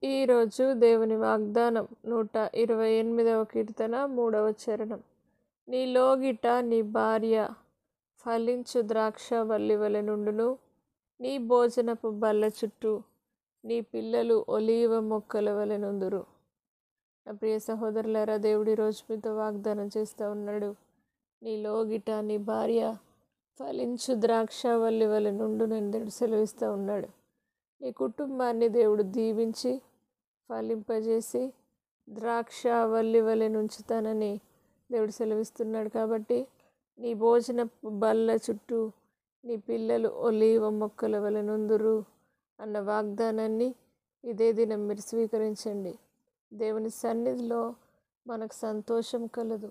ఈరోజు దేవుని వాగ్దానం 128వ కీర్తన 3వ చరణం. నీ లోగిట నీ భార్య ఫలించు ద్రాక్ష వల్లి వలె నుండును, నీ భోజనపు బల్ల చుట్టూ నీ పిల్లలు ఒలీవ మొక్కల వలె నుందురు. నా ప్రియ సహోదరులారా, దేవుడి రోజు మీతో వాగ్దానం చేస్తూ ఉన్నాడు. నీ లోగిట నీ భార్య ఫలించు ద్రాక్ష వల్లి వలె నుండునని దేవుడు సెలవిస్తూ ఉన్నాడు. నీ కుటుంబాన్ని దేవుడు దీవించి ఫలింపజేసి ద్రాక్ష వల్లి వలె నుంచుతానని దేవుడు సెలవిస్తున్నాడు. కాబట్టి నీ భోజన బల్ల చుట్టూ నీ పిల్లలు ఒలీవ మొక్కల వలె నుందురు అన్న వాగ్దానాన్ని ఇదే దినం మీరు స్వీకరించండి. దేవుని సన్నిధిలో మనకు సంతోషం కలదు.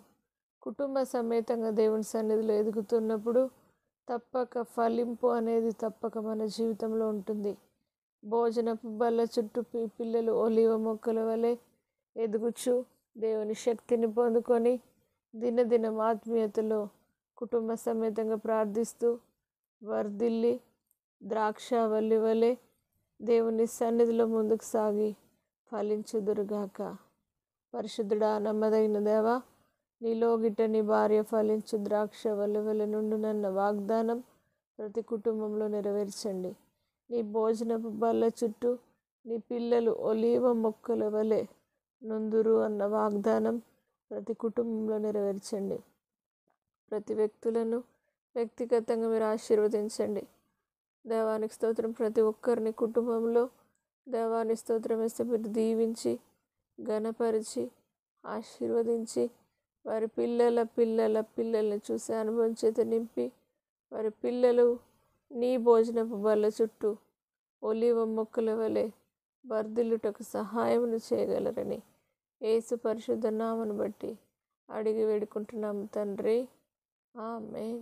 కుటుంబ సమేతంగా దేవుని సన్నిధిలో ఎదుగుతున్నప్పుడు తప్పక ఫలింపు అనేది తప్పక మన జీవితంలో ఉంటుంది. భోజనపు బల్ల చుట్టూ పిల్లలు ఒలీవ మొక్కల వలె ఎదుగుచు దేవుని శక్తిని పొందుకొని దినదినం ఆత్మీయతలో కుటుంబ సమేతంగా ప్రార్థిస్తూ వర్ధిల్లి ద్రాక్ష వల్లి వలె దేవుని సన్నిధిలో ముందుకు సాగి ఫలించుదురుగాక. పరిశుద్ధుడా, నమ్మదగిన దేవా, నీలోగిట నీ భార్య ఫలించు ద్రాక్ష వల్లి వలె నుండునన్న వాగ్దానం ప్రతి కుటుంబంలో నెరవేర్చండి. నీ భోజనపు బల్ల చుట్టూ నీ పిల్లలు ఒలీవ మొక్కల వలె నుందురు అన్న వాగ్దానం ప్రతి కుటుంబంలో నెరవేర్చండి. ప్రతి వ్యక్తులను వ్యక్తిగతంగా మీరు ఆశీర్వదించండి. దేవానికి స్తోత్రం. ప్రతి ఒక్కరిని కుటుంబంలో దేవాని స్తోత్రం వేస్తే మీరు దీవించి ఘనపరిచి ఆశీర్వదించి వారి పిల్లల పిల్లల పిల్లల్ని చూసే అనుభవం చేత నింపి వారి పిల్లలు నీ భోజనపు బల్ల చుట్టూ ఒలీవ మొక్కల వలె వర్ధిల్లుటకు సహాయమును చేయగలరని యేసు పరిశుద్ధ నామమును బట్టి అడిగి వేడుకుంటున్నాము తండ్రి. ఆమేన్.